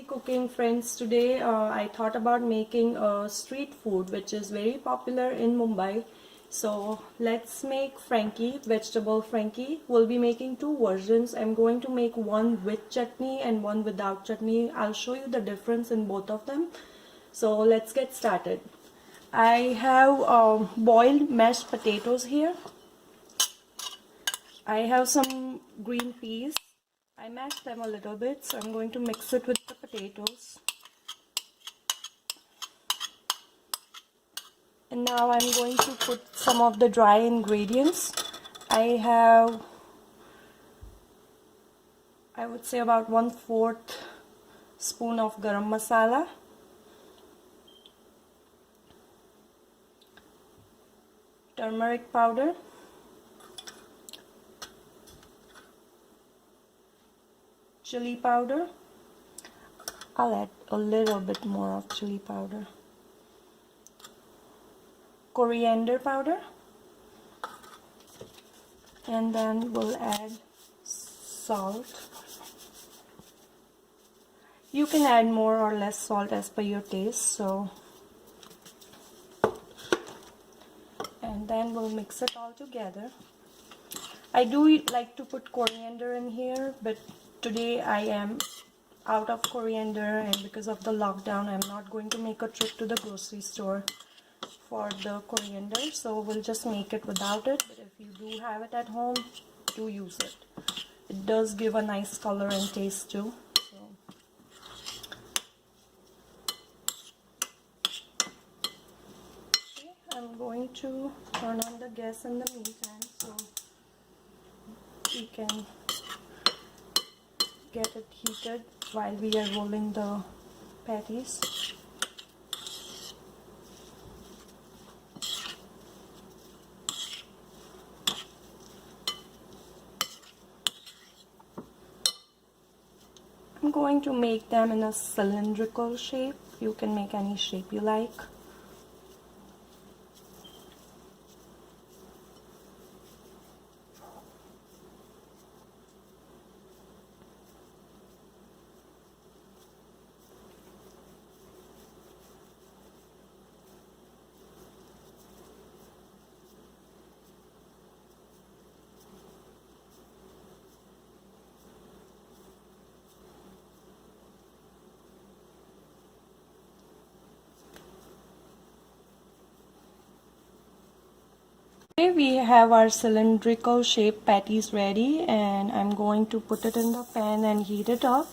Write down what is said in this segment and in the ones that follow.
Cooking friends. Today I thought about making a street food which is very popular in Mumbai. So let's make Frankie, vegetable Frankie. We'll be making two versions. I'm going to make one with chutney and one without chutney. I'll show you the difference in both of them. So let's get started. I have boiled mashed potatoes here. I have some green peas. I mashed them a little bit, so I'm going to mix it with the potatoes. And now I'm going to put some of the dry ingredients. I would say about 1/4 spoon of garam masala, turmeric powder, chili powder. I'll add a little bit more of chili powder, coriander powder, and then we'll add salt. You can add more or less salt as per your taste. And then we'll mix it all together. I do like to put coriander in here, but today I am out of coriander, and because of the lockdown I'm not going to make a trip to the grocery store for the coriander, so we'll just make it without it. But if you do have it at home, do use it. It does give a nice color and taste too. I'm going to turn on the gas in the meantime so we can get it heated while we are rolling the patties. I'm going to make them in a cylindrical shape. You can make any shape you like. Okay, we have our cylindrical shaped patties ready, and I'm going to put it in the pan and heat it up.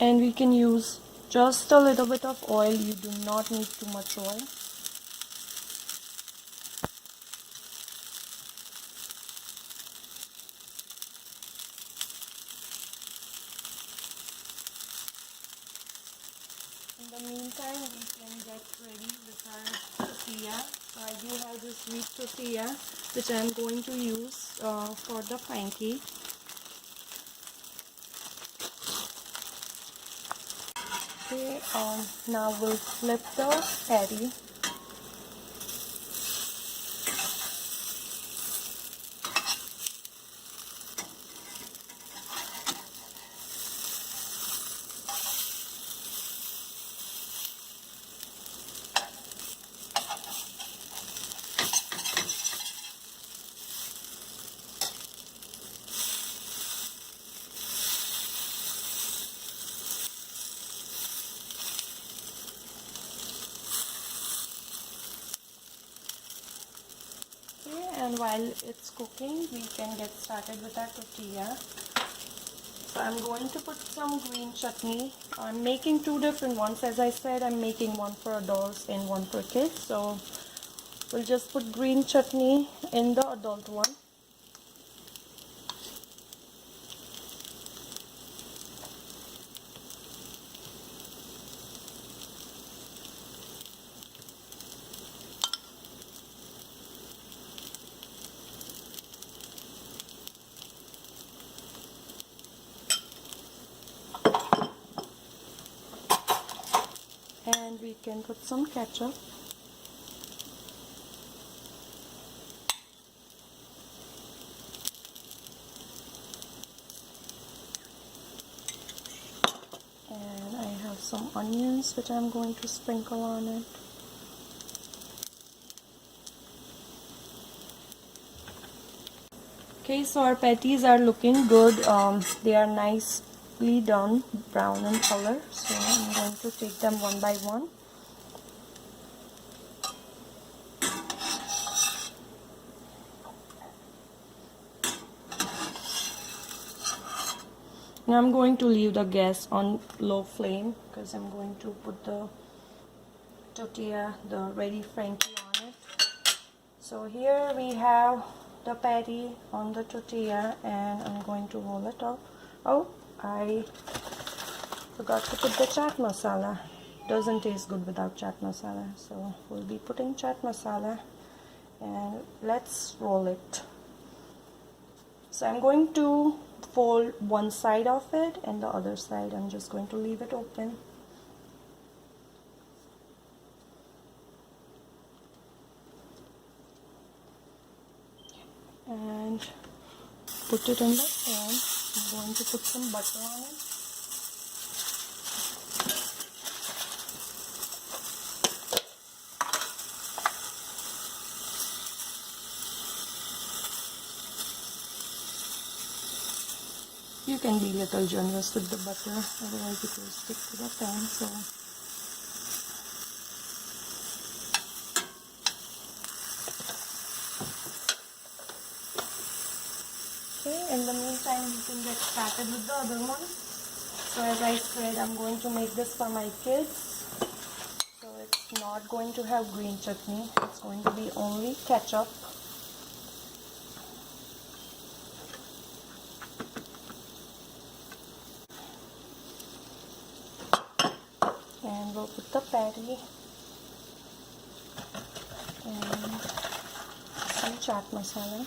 And we can use just a little bit of oil. You do not need too much oil. In the meantime, we can get ready with our tortilla. So I do have this wheat tortilla which I am going to use for the Frankie. Okay, now we'll flip the patty. And while it's cooking, we can get started with our tortilla. So I'm going to put some green chutney. I'm making two different ones. As I said, I'm making one for adults and one for kids. So we'll just put green chutney in the adult one. And we can put some ketchup. And I have some onions which I'm going to sprinkle on it. Okay, so our patties are looking good. They are nicely done, brown in color. So I'm going to take them one by one. Now I'm going to leave the gas on low flame because I'm going to put the tortilla, the ready Frankie on it. So here we have the patty on the tortilla and I'm going to roll it up. Oh, I forgot to put the chaat masala. Doesn't taste good without chaat masala, so we'll be putting chaat masala and let's roll it. So I'm going to fold one side of it and the other side I'm just going to leave it open. And put it in the pan. I'm going to put some butter on it. You can be a little generous with the butter, otherwise it will stick to the pan. So okay, in the meantime you can get started with the other one. So as I said, I'm going to make this for my kids. So it's not going to have green chutney, it's going to be only ketchup. And we'll put the patty and some chaat masala.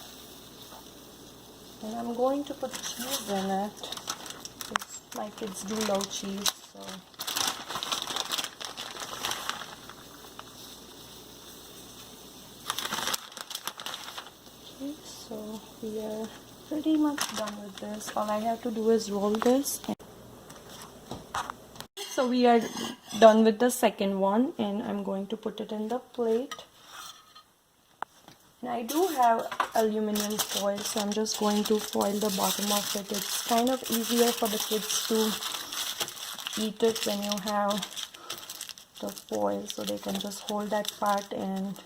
And I'm going to put cheese in it because my kids do love cheese. So okay, so we are pretty much done with this. All I have to do is roll this. So we are done with the second one and I'm going to put it in the plate. And I do have aluminum foil, so I'm just going to foil the bottom of it. It's kind of easier for the kids to eat it when you have the foil, so they can just hold that part and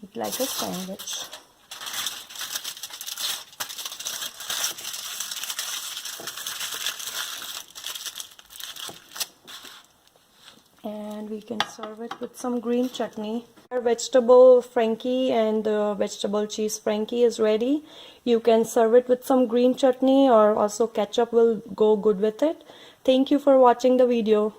eat like a sandwich. And we can serve it with some green chutney. Our vegetable Frankie and the vegetable cheese Frankie is ready. You can serve it with some green chutney or also ketchup will go good with it. Thank you for watching the video.